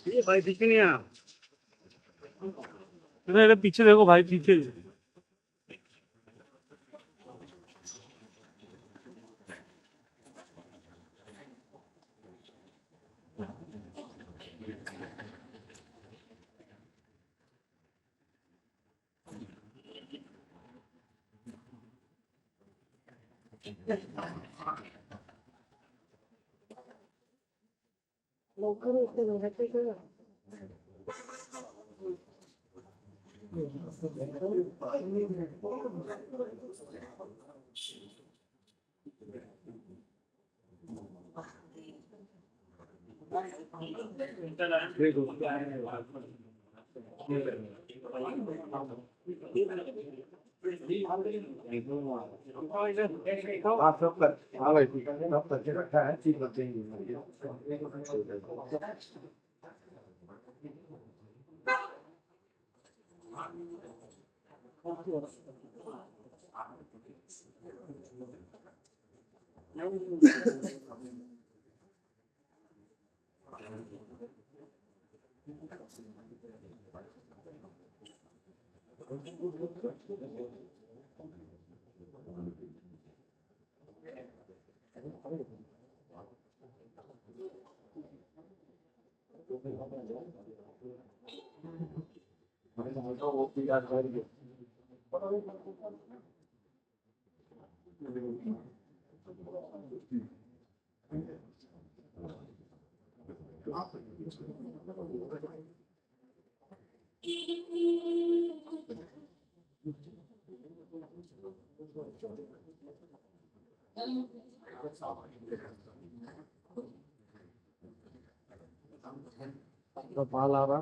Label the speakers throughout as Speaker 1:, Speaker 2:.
Speaker 1: ये भाई दिख नहीं रहा। इधर पीछे देखो भाई, पीछे।
Speaker 2: आप सब कर, हाँ भाई ठीक है, सब करके रखा है, चीज करते हैं। वो भी याद करेंगे। तो पाल आ रहा।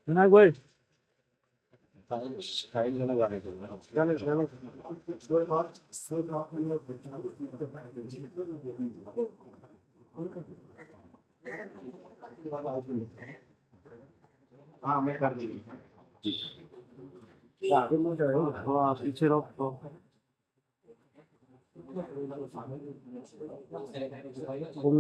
Speaker 1: विनायक भाई,
Speaker 2: फाइल लेने जाने के लिए जाने दो बार सब आप लोग हाँ मैं कर दूंगी जी। आगे मुझे हाँ पीछे रहो। घूम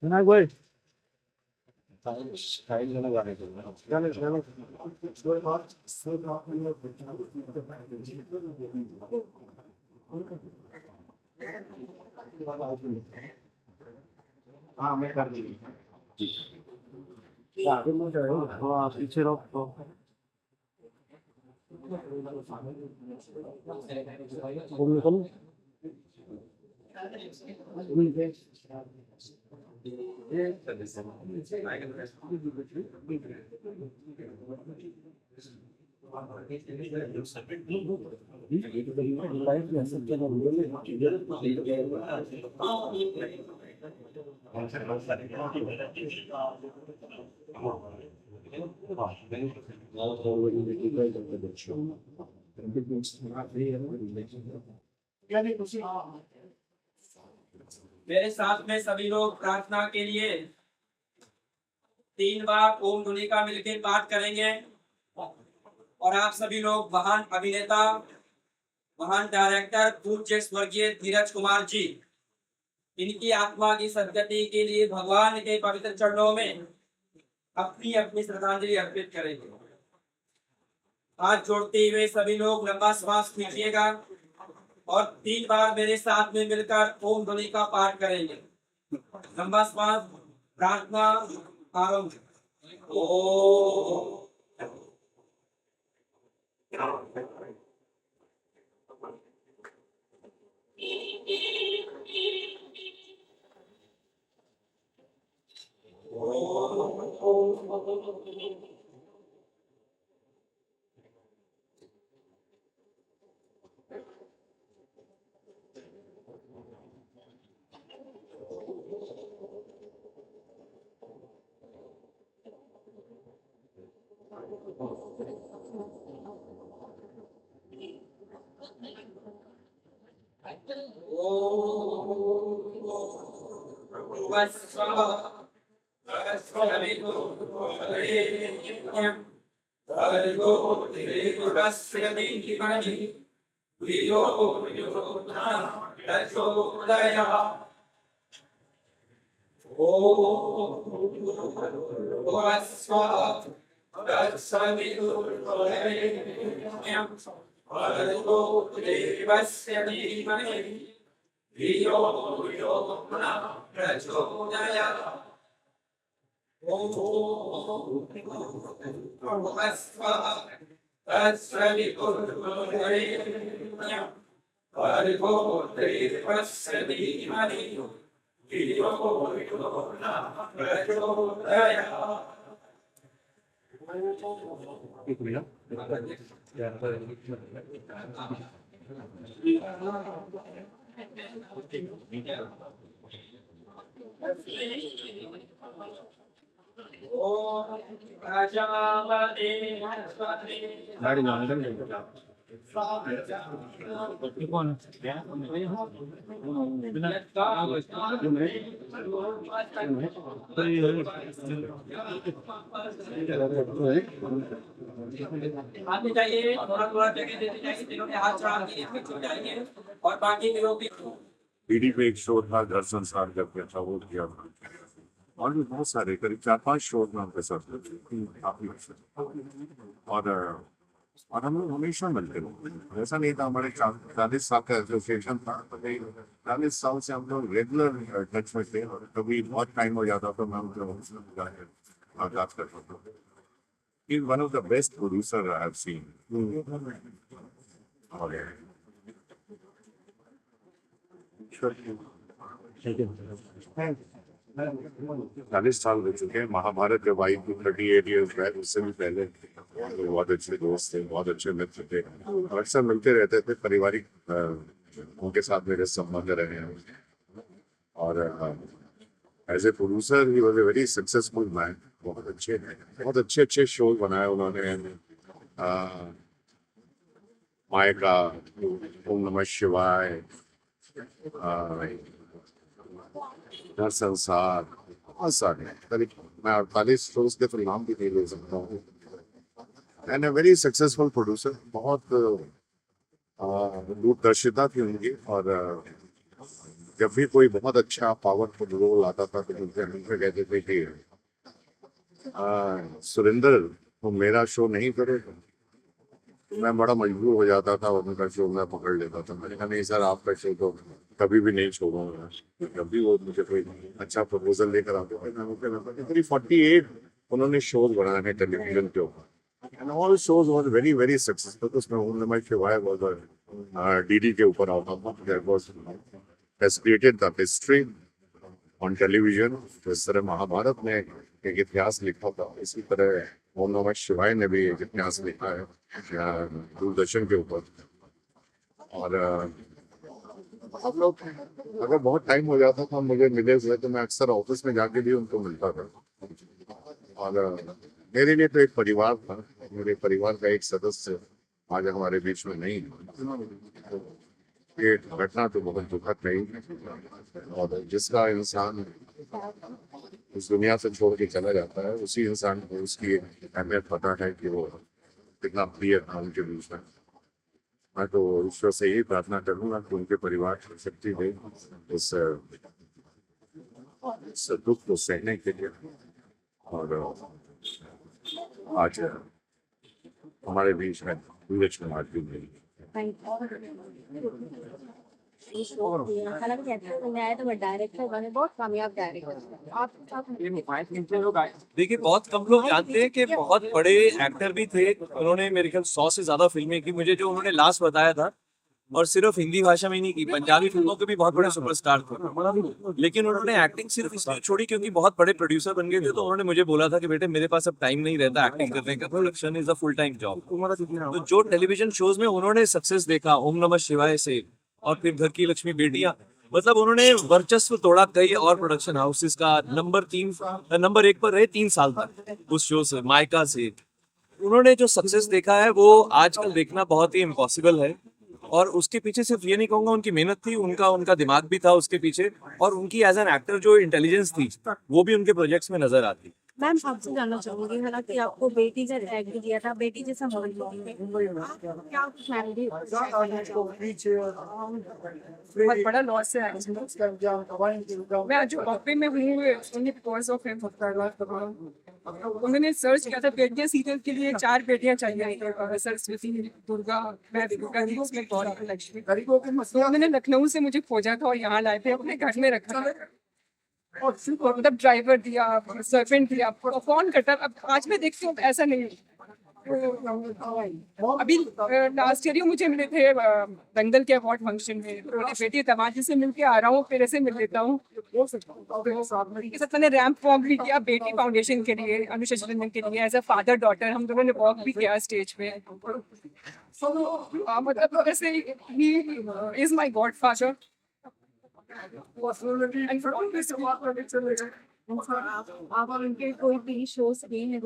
Speaker 1: विनायक भाई,
Speaker 2: फाइल लेने जाने के लिए जाने दो बार सब आप लोग हाँ मैं कर दूंगी जी। आगे मुझे हाँ पीछे रहो। घूम
Speaker 3: मेरे साथ में सभी लोग प्रार्थना के लिए 3 बार ओम ध्वनि का मिलकर पाठ करेंगे। और आप सभी लोग महान अभिनेता, महान डायरेक्टर पूज्य स्वर्गीय धीरज कुमार जी इनकी आत्मा की सदगति के लिए भगवान के पवित्र चरणों में अपनी अपनी श्रद्धांजलि अर्पित करेंगे। हाथ जोड़ते हुए सभी लोग लंबा श्वास खींचिएगा और 3 बार मेरे साथ में मिलकर ओम ध्वनि का पाठ करेंगे। लंबा श्वास, प्रार्थना आरंभ। ओम आते जाइए, थोड़ा थोड़ा जगह देते जाइए, जिन्होंने हाथ चढ़ा दिए पीछे जाइए और बाकी लोग भी।
Speaker 4: डीडी पे एक शो था घर संसार करके था, वो किया था। और भी बहुत सारे करीब 4-5 शो में उनके साथ काफी और हम लोग हमेशा मिलते रहे। ऐसा नहीं था, हमारे 40 साल का एसोसिएशन था, तो 40 साल से हम लोग रेगुलर टच में थे। और कभी बहुत टाइम हो जाता तो मैं उनको बात करता था। He is one of the best producer I have seen. और 40 साल हो चुके हैं। महाभारत जब आई थी 38 ईयर्स बैक, उससे भी पहले तो बहुत अच्छे दोस्त थे, बहुत अच्छे मित्र थे, अक्सर मिलते रहते थे। पारिवारिक उनके साथ मेरे संबंध रहे हैं। और as a producer he was a very successful man. बहुत अच्छे शोज बनाए उन्होंने। मायका, ओम नमः शिवाय, घर संसार, बहुत सारे। मैं 48 शोज के तो नाम भी नहीं ले सकता हूँ। And A very successful producer. बहुत दूरदर्शिता थी उनकी। और जब भी कोई बहुत अच्छा पावरफुल रोल आता था तो मुझे हमेशा कहते थे कि सुरेंद्र वो मेरा शो नहीं करेगा। मैं बड़ा मजबूर हो जाता था, उनका शो मैं पकड़ लेता था। मैंने कहा नहीं सर, आपका शो तो कभी भी नहीं छोड़ूंगा। जब भी वो मुझे कोई अच्छा प्रपोजल लेकर आते थे, मैं 48 उन्होंने शोज बनाए हैं टेलीविजन के ऊपर। And all shows was very very successful. उसमें ओम नमः शिवाय वाज डीडी के ऊपर आता था। That was has created the history on television। जिस तरह महाभारत में एक इतिहास लिखा था, इसी तरह ओम नमः शिवाय ने भी एक इतिहास लिखा है दूरदर्शन के ऊपर। और हम लोग अगर बहुत टाइम हो जाता था मुझे मिले हुए, तो मैं अक्सर ऑफिस में जाके भी उनको मिलता था। और मेरे लिए तो एक परिवार था। मेरे परिवार का एक सदस्य आज हमारे बीच में नहीं है। ये घटना तो बहुत दुखद नहीं। और जिसका इंसान इस दुनिया से छोड़ के चला जाता है, उसी इंसान को उसकी अहमियत पता है कि वो कितना प्रिय था उनके बीच में। मैं तो ईश्वर से यही प्रार्थना करूंगा कि उनके परिवार को शक्ति दे इस इस दुख को सहने के लिए। और आज हमारे बीच में नीरज कुमार जी ने
Speaker 5: हालांकि एक्टर बनने आए तो मैं डायरेक्टर बने, बहुत कामयाब डायरेक्टर आप।
Speaker 6: देखिए बहुत कम लोग जानते हैं कि बहुत बड़े एक्टर भी थे। उन्होंने मेरे ख्याल 100 से ज्यादा फिल्में की। मुझे जो उन्होंने लास्ट बताया था, और सिर्फ हिंदी भाषा में नहीं की, पंजाबी फिल्मों के भी बहुत बड़े सुपरस्टार थे। लेकिन उन्होंने एक्टिंग सिर्फ इसलिए छोड़ी क्योंकि बहुत बड़े प्रोड्यूसर बन गए थे। तो उन्होंने मुझे बोला था कि बेटे मेरे पास अब टाइम नहीं रहता एक्टिंग करने का, production is a full time job. तो जो टेलीविजन शोज में उन्होंने सक्सेस देखा, ओम नमः शिवाय से और फिर घर की लक्ष्मी बेटियां, मतलब उन्होंने वर्चस्व तोड़ा कई और प्रोडक्शन हाउसेस का। नंबर 1 पर रहे 3 साल तक उस शो से, मायका से। उन्होंने जो सक्सेस देखा है वो आजकल देखना बहुत ही इम्पॉसिबल है। और उसके पीछे सिर्फ ये नहीं कहूंगा उनकी मेहनत थी, उनका दिमाग भी था उसके पीछे, और उनकी एज एन एक्टर जो इंटेलिजेंस थी वो भी उनके प्रोजेक्ट्स में नजर आती।
Speaker 5: मैम आपसे जानना चाहूंगी, हालांकि आपको बेटी का टैग भी दिया था, बेटी जैसा मोल क्या कुछ फैमिली
Speaker 7: बहुत बड़ा लॉस है एक्चुअली। मैं जो बॉम्बे में हूँ ओनली बिकॉज ऑफ हिम। उन्होंने सर्च किया था बेटियां सीरियल के लिए, 4 बेटियां चाहिए, सरस्वती, दुर्गा, मैं दुर्गा थी उसमें, गौरी, लक्ष्मी। तो उन्होंने लखनऊ से मुझे खोजा था और यहाँ लाए थे, अपने घर में रखा था। मतलब ड्राइवर दिया, सर्वेंट दिया, कौन करता। अब आज मैं देखती हूँ ऐसा नहीं। अभी लास्ट ईयर मुझे मिले थे दंगल के अवार्ड फंक्शन में, बोले बेटी तमाशे से मिलके आ रहा हूँ, फिर ऐसे मिल लेता हूँ। उनके साथ मैंने रैंप वॉक भी किया बेटी फाउंडेशन के लिए, अनुष्का शर्मा के लिए, एज अ फादर डॉटर हम दोनों ने वॉक भी किया स्टेज पे। मतलब ऐसे he is my God father.
Speaker 5: आप उनके कोई टीवी शोज नहीं है?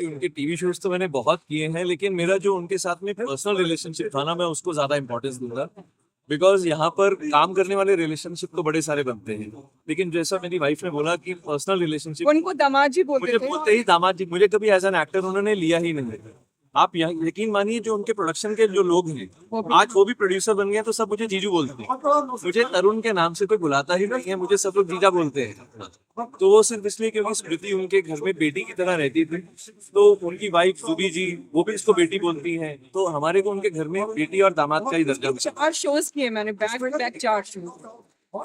Speaker 6: उनके टीवी शोज तो मैंने बहुत किए हैं, लेकिन मेरा जो उनके साथ में पर्सनल रिलेशनशिप था ना, मैं उसको ज्यादा इंपॉर्टेंस दूंगा। बिकॉज यहाँ पर काम करने वाले रिलेशनशिप तो बड़े सारे बनते हैं, लेकिन जैसा मेरी वाइफ ने बोला कि पर्सनल रिलेशनशिप,
Speaker 7: उनको दामाद जी
Speaker 6: मुझे बोलते ही दामाद जी, मुझे कभी एज एन एक्टर उन्होंने लिया ही नहीं। आप यकीन मानिए जो उनके प्रोडक्शन के जो लोग हैं आज वो भी प्रोड्यूसर बन गए, तो सब मुझे जीजू बोलते हैं। मुझे तरुण के नाम से कोई बुलाता ही नहीं है, मुझे सब लोग जीजा बोलते हैं। तो वो सिर्फ इसलिए क्योंकि स्मृति उनके घर में बेटी की तरह रहती थी। तो उनकी वाइफ जुबी जी, वो भी इसको बेटी बोलती हैं। तो हमारे को उनके घर में बेटी और दामाद का ही दर्जा मिला।
Speaker 7: 4 शोज किए मैंने, बैक टू बैक 4 शोज।
Speaker 5: तो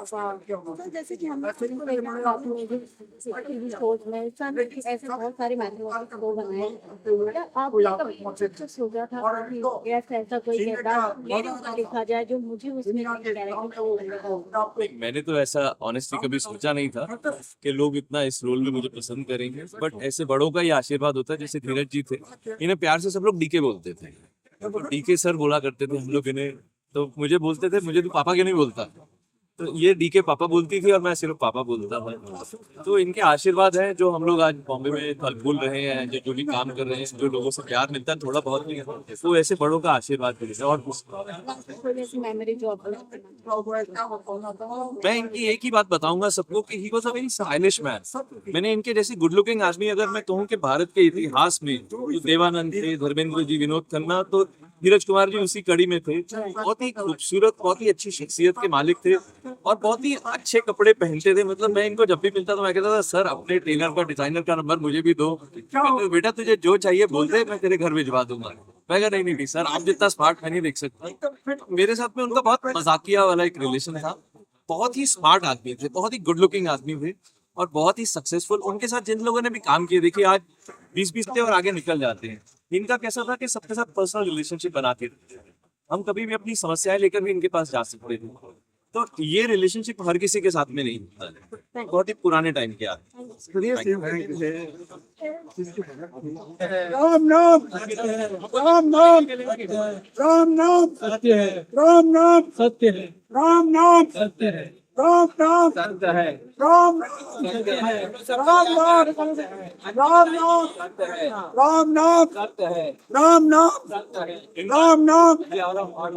Speaker 5: जैसे कि हम टीवी शोज में ऐसे बहुत सारे मैथमेटिक्स शो बनाए, क्या आपने सोचा था कि ऐसा कोई किरदार मेरे ऊपर लिखा जाए जो मुझे उसमें कैरेक्टर?
Speaker 6: मैंने तो ऐसा ऑनेस्टली कभी सोचा नहीं था कि लोग इतना इस रोल में मुझे पसंद करेंगे, बट ऐसे बड़ों का ही आशीर्वाद होता है। जैसे धीरज जी थे, इन्हें प्यार से सब लोग डीके बोलते थे, डीके सर बोला करते थे हम लोग इन्हें। तो मुझे बोलते थे, मुझे तो पापा क्यों नहीं बोलता, तो ये डीके पापा बोलती थी और मैं सिर्फ पापा बोलता था। तो इनके आशीर्वाद है जो हम लोग आज बॉम्बे में फल फूल रहे हैं, जो भी काम कर रहे हैं, जो लोगों से प्यार मिलता है थोड़ा बहुत भी, वो ऐसे बड़ों का आशीर्वाद मिलेगा। और
Speaker 5: मेमोरी जो
Speaker 6: मैं इनकी एक ही बात बताऊंगा सबको कि he was a very stylish man. मैंने इनके जैसी गुड लुकिंग आदमी अगर मैं कहूँ कि भारत के इतिहास में जो देवानंद थे, धर्मेंद्र जी, विनोद खन्ना, तो धीरज कुमार जी उसी कड़ी में थे। बहुत ही खूबसूरत, बहुत ही अच्छी शख्सियत के मालिक थे और बहुत ही अच्छे कपड़े पहनते थे। मतलब मैं इनको जब भी मिलता था मैं कहता था सर अपने टेलर का, डिजाइनर का नंबर मुझे भी दो, तो बेटा तुझे जो चाहिए बोल दे, मैं तेरे घर भिजवा दूंगा। मैं कहा नहीं सर, आप जितना स्मार्ट मैं नहीं देख सकता। मेरे साथ में उनका बहुत मजाकिया वाला एक रिलेशन था। बहुत ही स्मार्ट आदमी थे, बहुत ही गुड लुकिंग आदमी थे और बहुत ही सक्सेसफुल। उनके साथ जिन लोगों ने भी काम किए, देखिए आज 20-20 और आगे निकल जाते हैं। इनका कैसा था कि सबके साथ पर्सनल रिलेशनशिप बनाते थे, हम कभी भी अपनी समस्याएं लेकर भी इनके पास जा सकते थे। तो ये रिलेशनशिप हर किसी के साथ में नहीं होता है, बहुत ही पुराने टाइम के आदमी।
Speaker 2: राम नाम राम नाम राम नाम सत्य है, राम नाम सत्य है, राम नाम सत्य है, राम नाम सत्य है, राम सत्य है, राम नाम राम नाम सत्य है, राम नाम सत्य है, राम नाम सत्य है, राम नाम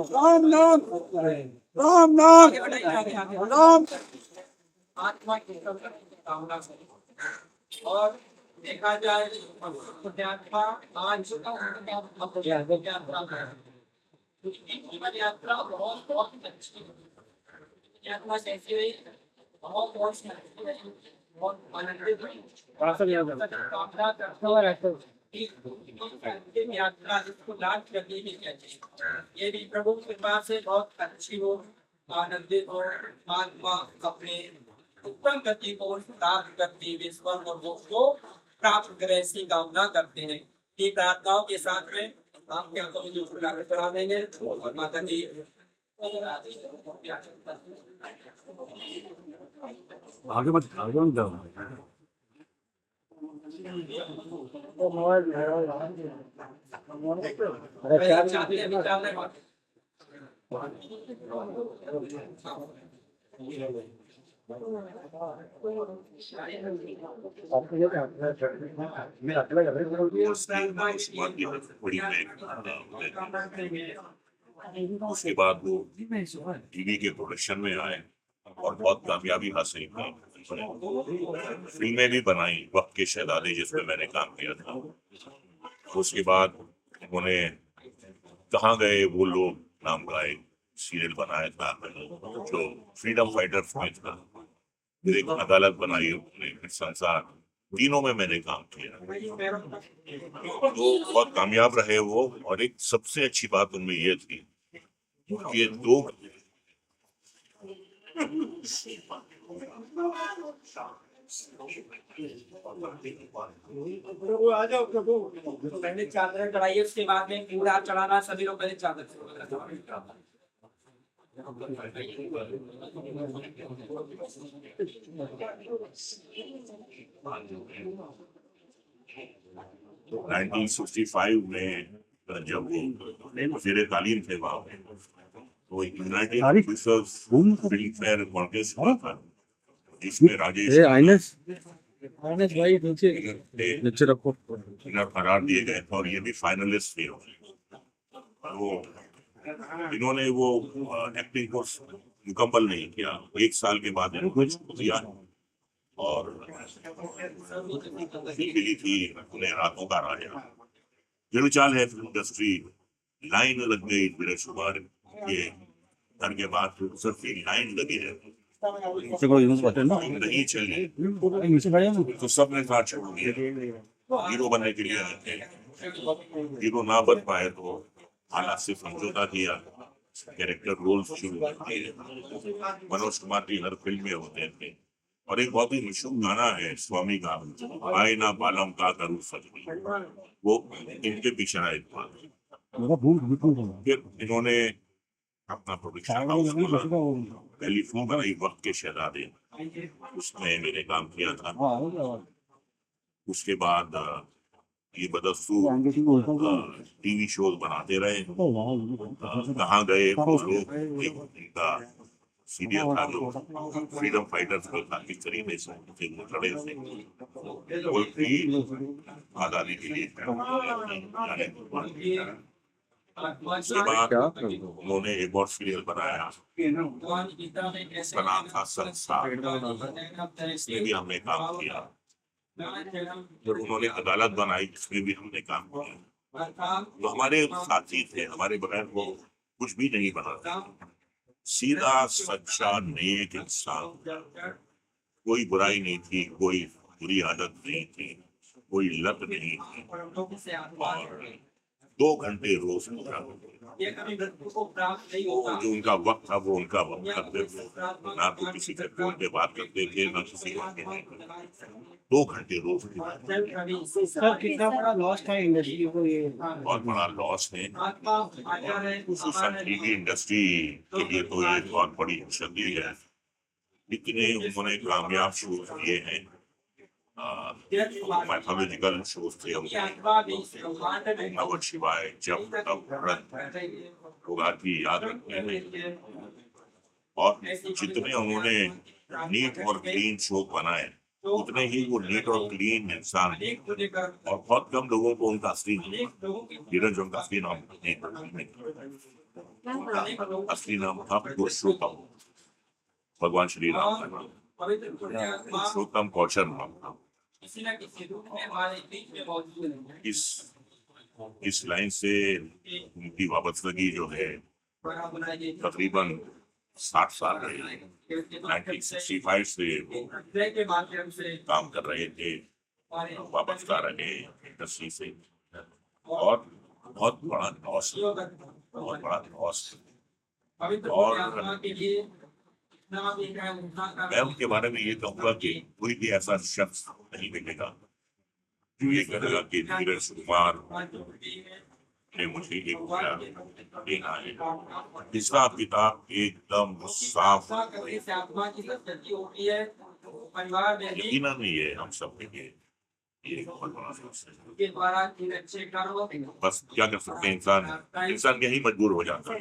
Speaker 2: राम नाम सत्य है, राम नाम राम
Speaker 3: आत्मा की कामना से। और देखा जाए यात्रा आज यात्रा बहुत अच्छी यात्रा कैसी हुई बहुत आनंदित हुई। कामना करता
Speaker 1: खबर है तो
Speaker 3: कि अंतिम यात्रा जिसको लाभ करनी ही चाहिए, ये भी प्रभु की कृपा से बहुत अच्छी हो, आनंदित हो, आत्मा अपने उत्तम गति को प्राप्त करती हुए स्वर्ग और मोक्ष को प्राप्त करे, ऐसी कामना करते हैं। ये प्रार्थनाओं के साथ में आपके हाथों में जो फुलाकर चढ़ा देंगे और माता जी
Speaker 1: आगे मत जाओ वो मोबाइल
Speaker 8: उसके बाद वो टीवी के प्रोडक्शन में आए और बहुत कामयाबी हासिल की। फिल्में भी बनाई, वक्त के शहजादे जिसमें मैंने काम किया था। उसके बाद उन्होंने कहाँ गए वो लोग नाम का एक सीरियल बनाया था जो फ्रीडम फाइटर्स में था। फिर एक अदालत बनाई उन्होंने, फिर संसार, तीनों में मैंने काम किया। तो बहुत कामयाब रहे वो। और एक सबसे अच्छी बात उनमें ये थी कि ये दो
Speaker 3: पहले चादर चढ़ाइए, उसके बाद में पूरा चढ़ाना, सभी लोग पहले चादर चढ़ाना।
Speaker 8: 1965 में जब वो फेरे तालीम थे वहाँ पे, तो यूनाइटेड फिल्म फेयर कॉन्टेस्ट हुआ था जिसमें राजेश
Speaker 1: भाई नीचे रखो
Speaker 8: करार दिए गए थे और ये भी फाइनलिस्ट थे। तो इन्होंने वो एक्टिंग कोर्स मुकम्मल नहीं किया, 1 साल के बाद इन्होंने दिया और मिली थी उन्हें रातों का राजा। जो चाल है फिल्म इंडस्ट्री, लाइन लग गई वीरेश कुमार के घर के बाद सिर्फ एक लाइन लगी है, नहीं चली तो सबने साथ छोड़ दिया। हीरो बनने के लिए आए थे, हीरो ना बन पाए तो हालात से समझौता किया, कैरेक्टर रोल शुरू किए। मनोज कुमार की हर फिल्म में होते थे। और एक बहुत ही मशहूर गाना है स्वामी का, आए ना बालम का करूँ सजनी, वो इनके पीछे आए था। फिर इन्होंने अपना प्रोडक्शन हाउस खोला, पहली फिल्म बनाई वक्त के शहजादे, उसमें मैंने काम किया था। उसके बाद ये बदस्तूर टीवी शोज बनाते रहे। कहाँ गए वो लोग, इनका सीरियल था जो फ्रीडम फाइटर्स को काफी करीबे से वो लड़े थे, वो भी आजादी के लिए। उसके बाद उन्होंने एक और सीरियल बनाया, उसका नाम था संसार, इसमें भी हमने काम किया। फिर उन्होंने अदालत बनाई, जिसमें भी हमने काम किया। तो हमारे साथी थे, हमारे बगैर वो कुछ भी नहीं बना। सीधा सच्चा नेक इंसान, कोई बुराई नहीं थी, कोई बुरी आदत नहीं थी, कोई लत नहीं थी। और 2 घंटे रोज पूरा जो उनका वक्त था वो उनका वक्त करते थे, ना तो किसी के फोन पे बात करते थे, ना किसी के 2 घंटे रोज।
Speaker 1: सर कितना बड़ा लॉस है इंडस्ट्री को ये?
Speaker 8: बहुत बड़ा लॉस है, खसूसन टीवी इंडस्ट्री के लिए तो ये बहुत बड़ी क्षति है। इतने उन्होंने कामयाब शो किए हैं, मैथोलॉजिकल शोज थे नमः शिवाय, जब तब व्रत, उगादी याद रखते हैं। और जितने उन्होंने नीट और क्लीन शो बनाए, उतने ही वो नीट और क्लीन इंसान थे। और बहुत कम लोगों को उनका असली धीरज, उनका असली नाम नहीं, असली नाम था पुरुषोत्तम, भगवान श्री राम का नाम पुरुषोत्तम कौशल नाम था। इस लाइन से उनकी वापसगी जो है तकरीबन 60 साल रहे, 1965 से वो
Speaker 3: के माध्यम से
Speaker 8: काम कर रहे थे, वापस आ रहे इंडस्ट्री से, और बहुत बड़ा लॉस, बहुत बड़ा लॉस।
Speaker 3: पवित्र
Speaker 8: और
Speaker 3: आत्मा के लिए इतना भी है, उतना का
Speaker 8: मैं उनके बारे में ये कहूँगा कि कोई भी ऐसा शख्स नहीं मिलेगा जो ये कहेगा कि नीरज कुमार ने मुझे ये रुपया देना है। हिसाब किताब एकदम साफ,
Speaker 3: करने से आत्मा की सद्गति होती है, परिवार में भी
Speaker 8: यकीनन ये हम सब के लिए ये एक बहुत बड़ा समस्या है।
Speaker 3: के द्वारा किए अच्छे कर्म
Speaker 8: बस क्या कर सकते हैं, इंसान यही मजबूर हो जाता है।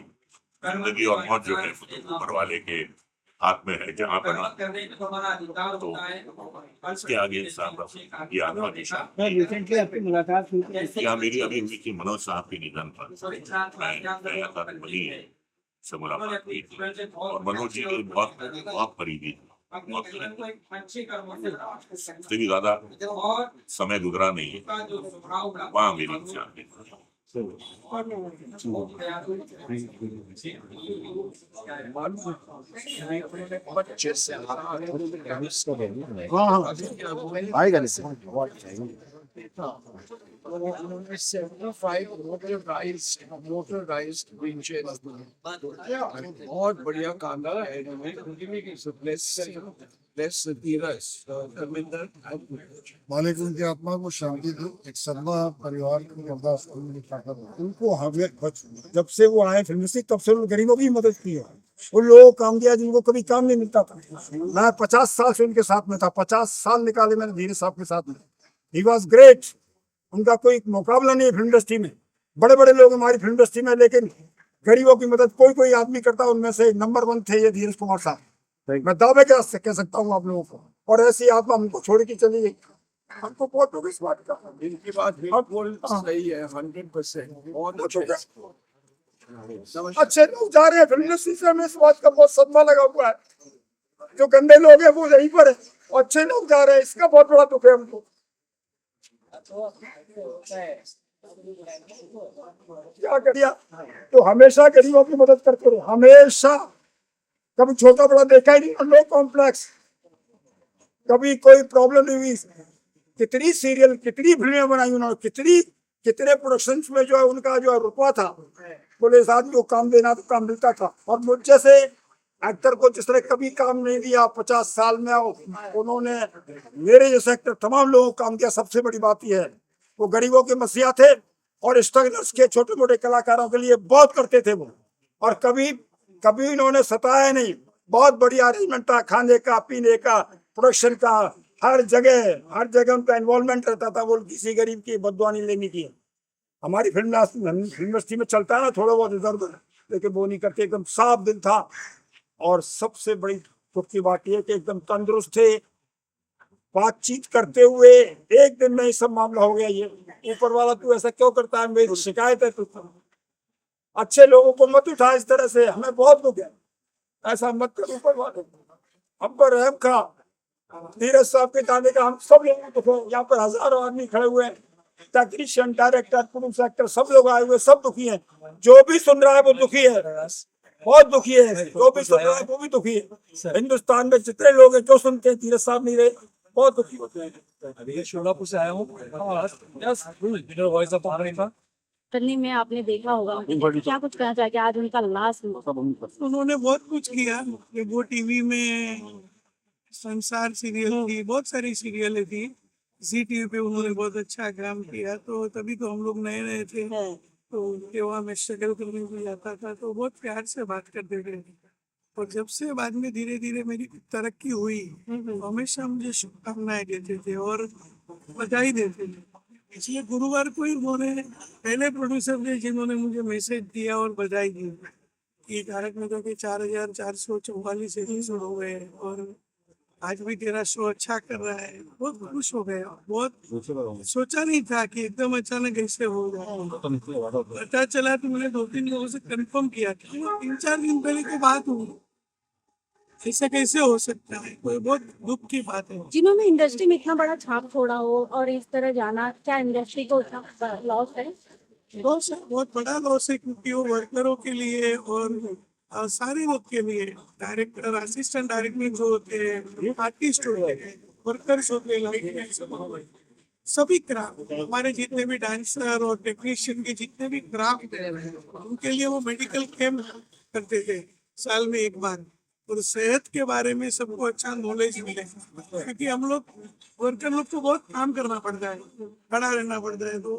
Speaker 8: जिंदगी और मौत जो है ऊपर वाले के हाथ में है, जहाँ पर
Speaker 3: करने का हमारा अधिकार
Speaker 8: तो
Speaker 3: होता है।
Speaker 8: इसके आगे इंसान बस ये आत्मा की शांति।
Speaker 1: मैं रिसेंटली आपकी मुलाकात हुई थी।
Speaker 8: यहाँ मेरी अभी हुई थी मनोज साहब के निधन पर, मैं गया था तो वही से मुलाकात हुई थी, और मनोज जी की बहुत बहुत करीबी थी, बहुत करीबी।
Speaker 3: अच्छे कर्मों से
Speaker 8: उससे भी ज्यादा
Speaker 3: और
Speaker 8: समय गुजरा नहीं है,
Speaker 3: का जो स्वभाव का
Speaker 8: वहाँ मेरी शांति।
Speaker 2: बच्चे से
Speaker 1: आएगा नहीं
Speaker 2: 75 motorized winches, बहुत बढ़िया काम है इन्होंने। Bless the Dheeraj, Dharminder and
Speaker 9: मालिक उनकी आत्मा को शांति दो। एक सदमा परिवार को बर्दाश्त करने की ताकत दो। उनको हमें जब से वो आए फिल्म से तब से उन गरीबों की मदद की है। उन लोगों को काम दिया जिनको कभी काम नहीं मिलता था। मैं 50 साल से उनके साथ में था, 50 साल निकाले मैंने धीरज साहब के साथ में। He was great. उनका कोई मुकाबला नहीं है फिल्म इंडस्ट्री में। बड़े बड़े लोग हमारी फिल्म इंडस्ट्री में, लेकिन गरीबों की मदद कोई कोई आदमी करता, उनमें से नंबर 1 थे ये धीरज कुमार साहब। मैं दावे के साथ कह सकता हूँ आप लोगों को। और ऐसी आत्मा हमको छोड़ के चली गई, हमको बहुत दुख इस बात का।
Speaker 2: इनकी बात बिल्कुल सही है, 100%। बहुत
Speaker 9: अच्छे लोग जा रहे हैं फिल्म इंडस्ट्री से, हमें इस बात का बहुत सदमा लगा हुआ है। जो गंदे लोग हैं वो यहीं पर है, और अच्छे लोग जा रहे हैं, इसका बहुत बड़ा दुख है हमको। क्या करिए, तो हमेशा गरीबों की मदद करते रहे, हमेशा। कभी छोटा बड़ा देखा ही नहीं, नो कॉम्प्लेक्स, कभी कोई प्रॉब्लम नहीं हुई। कितनी सीरियल, कितनी फिल्में बनाई उन्होंने, कितने प्रोडक्शन में जो है उनका जो रुतबा था, बोले इस आदमी को काम देना तो काम मिलता था। और मुझ जैसे एक्टर को जिस तरह कभी काम नहीं दिया 50 साल में, उन्होंने मेरे जैसे एक्टर तमाम लोगों को काम दिया। सबसे बड़ी बात यह है वो गरीबों के मसीहा थे, और स्ट्रगलर्स के छोटे मोटे कलाकारों के लिए बहुत करते थे वो। और कभी इन्होंने सताया नहीं। बहुत बढ़िया अरेंजमेंट था, खाने का, पीने का, प्रोडक्शन का, हर जगह उनका इन्वॉल्वमेंट रहता था। वो किसी गरीब की बददुआ नहीं लेनी की। हमारी फिल्म इंडस्ट्री में चलता है ना थोड़ा बहुत इधर उधर, लेकिन वो नहीं करते, एकदम साफ दिल था। और सबसे बड़ी दुख की बात यह कि एकदम तंदुरुस्त थे, बातचीत करते हुए। एक दिन में ही सब मामला हो गया। ये ऊपर वाला तू ऐसा क्यों करता है, मेरी शिकायत है तुझसे। अच्छे लोगों को मत उठा इस तरह से, हमें बहुत दुख है। ऐसा मत कर ऊपर वाले, हम पर रहम खा। धीरज साहब के जाने का हम सब लोगों को दुख है। यहाँ पर हजारों आदमी खड़े हुए हैं, टेक्नीशियन, डायरेक्टर, प्रोड्यूसर, एक्टर, सब लोग आए हुए, सब दुखी हैं। जो भी सुन रहा है वो दुखी है, बहुत दुखी है। जो भी सुन रहा है वो भी दुखी है। हिंदुस्तान में जितने लोग हैं जो सुनते हैं धीरज साहब नहीं रहे, बहुत दुखी होते हैं।
Speaker 6: अभी शोलापुर से आया हूँ।
Speaker 5: फिल्म में आपने देखा होगा, क्या कुछ कहना चाहिए आज उनका लास्ट?
Speaker 10: उन्होंने बहुत कुछ किया। वो टीवी में संसार सीरियल थी, बहुत सारी सीरियलें थी। जी टीवी पे उन्होंने बहुत अच्छा काम किया, तो तभी तो हम लोग नए थे, तो उनके वहाँ मैं स्ट्रगल करने भी जाता था, तो बहुत प्यार से बात करते थे। और जब से बाद में धीरे धीरे मेरी तरक्की हुई, हमेशा मुझे शुभकामनाएं देते थे और बधाई देते थे। इसलिए गुरुवार को ही उन्होंने पहले प्रोड्यूसर थे जिन्होंने मुझे मैसेज दिया और बधाई दी कि तारक मेहता के 4444 एपिसोड हो गए और आज भी तेरा शो अच्छा कर रहा है। बहुत खुश हो गए, बहुत सोचा नहीं था कि एकदम अचानक ऐसे हो जाए। पता चला तो मैंने 2-3 लोगों से कंफर्म किया कि 3-4 दिन पहले की बात हुई, ऐसा कैसे हो सकता है, कोई बहुत दुख की बात है।
Speaker 5: जिन्होंने इंडस्ट्री में इतना बड़ा छाप छोड़ा हो और इस तरह जाना, क्या इंडस्ट्री को इतना लॉस है?
Speaker 10: लॉस है, बहुत बड़ा लॉस है, क्योंकि वो वर्करों के लिए और सारे लोग के लिए, डायरेक्टर, असिस्टेंट डायरेक्टर जो होते हैं, आर्टिस्ट होते हैं, वर्कर्स होते हैं, लाइटमैन, सभी क्राफ्ट, हमारे जितने भी डांसर और टेक्नीशियन के जितने भी क्राफ्ट हैं, उनके लिए वो मेडिकल कैंप करते थे साल में एक बार, और सेहत के बारे में सबको अच्छा नॉलेज मिले, क्योंकि हम लोग वर्कर लोग को बहुत काम करना पड़ता है, खड़ा रहना पड़ता है, तो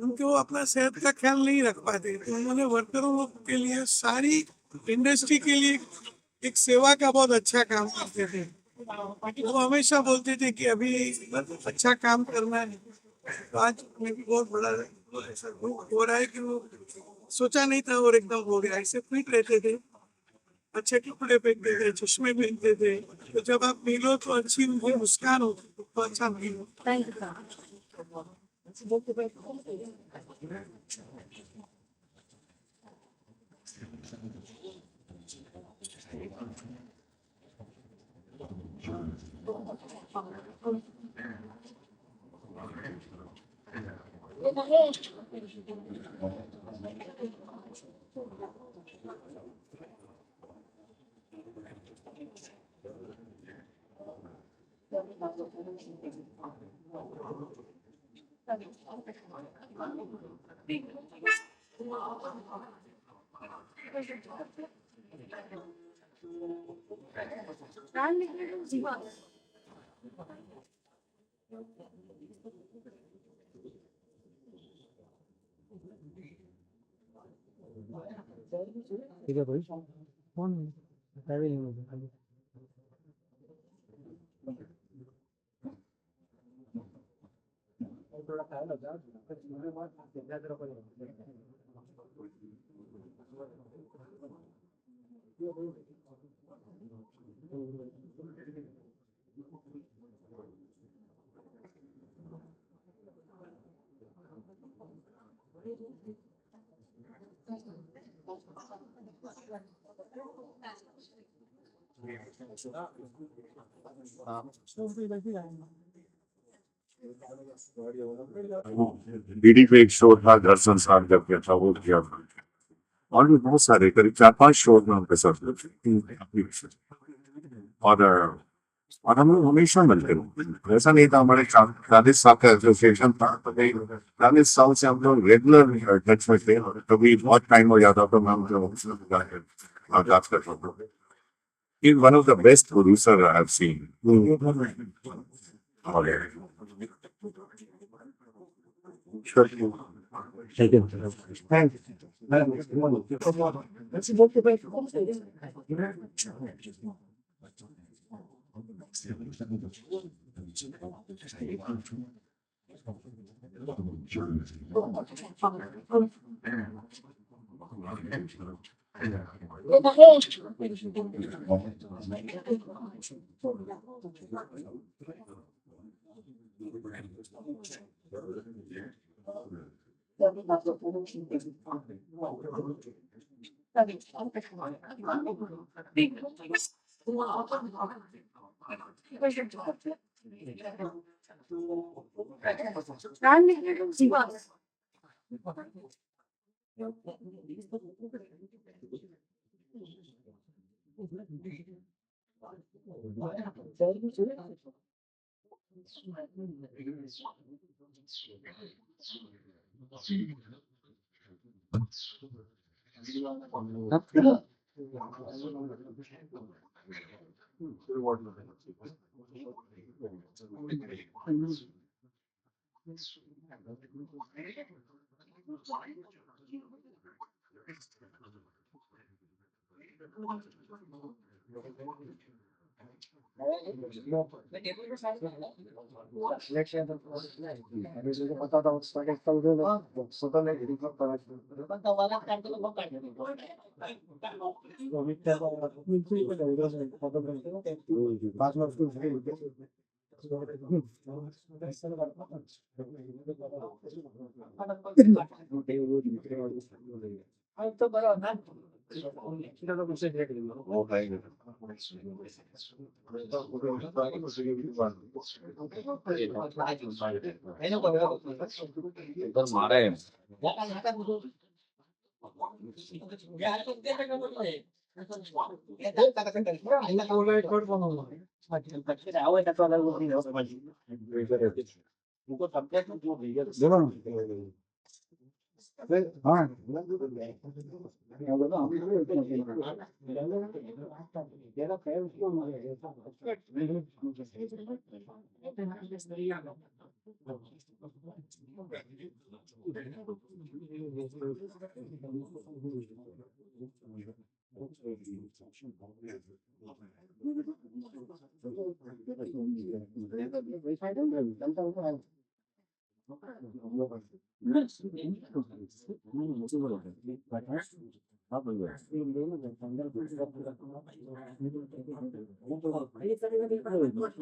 Speaker 10: उनको अपना सेहत का ख्याल नहीं रख पाते, तो उन्होंने वर्करों लोग के लिए, सारी इंडस्ट्री के लिए एक सेवा का बहुत अच्छा काम करते थे। वो हमेशा बोलते थे कि अभी अच्छा काम करना है, तो आज में भी बहुत बड़ा ऐसा हो रहा है कि वो सोचा नहीं था और एकदम हो गया। ऐसे फिट रहते थे, अच्छे कपड़े पहनते थे, चश्मे पहनते थे, तो जब आप मिलो तो अच्छी उनकी मुस्कान होती तो अच्छा मिलो।
Speaker 5: Thank you sir.
Speaker 1: ठीक है भाई, कौन है भी नहीं मुझे। थोड़ा ख्याल रखना,
Speaker 4: डीडी पे एक शो था, घर संसार करके था, वो किया था, और भी बहुत सारे, करीब 4-5 शो में उनके साथ और हम लोग हमेशा मिलते रहे। ऐसा नहीं था, हमारे 40 साल का एसोसिएशन था, तो 40 साल से हम लोग रेगुलर टच में थे, और कभी बहुत टाइम हो जाता तो मैं उनसे बात करता था। He's one of the best producer I have seen. Sure.
Speaker 1: Thank you.
Speaker 4: Thank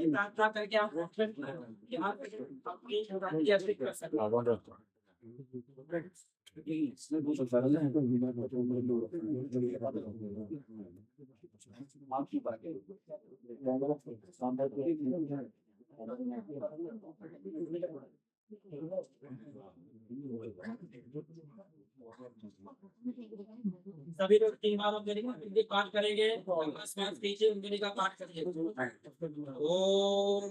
Speaker 3: प्रार्थना करके आप यहाँ पे अपनी श्रद्धांजलि अर्पित कर सकते हैं। सभी लोग 3 बार अंजलि पाठ करेंगे, स्मरण कीजिए, अंजलि का पाठ करिए। ओम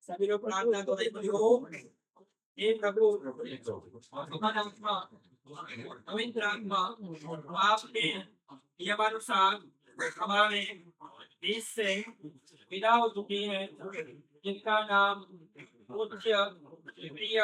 Speaker 3: सभी लोग प्रार्थना करें। हे प्रभु, महान आत्मा, पवित्र आत्मा, आपके नियमानुसार हमारे बीच से विदा हो चुकी है, जिनका नाम पूज्य प्रिय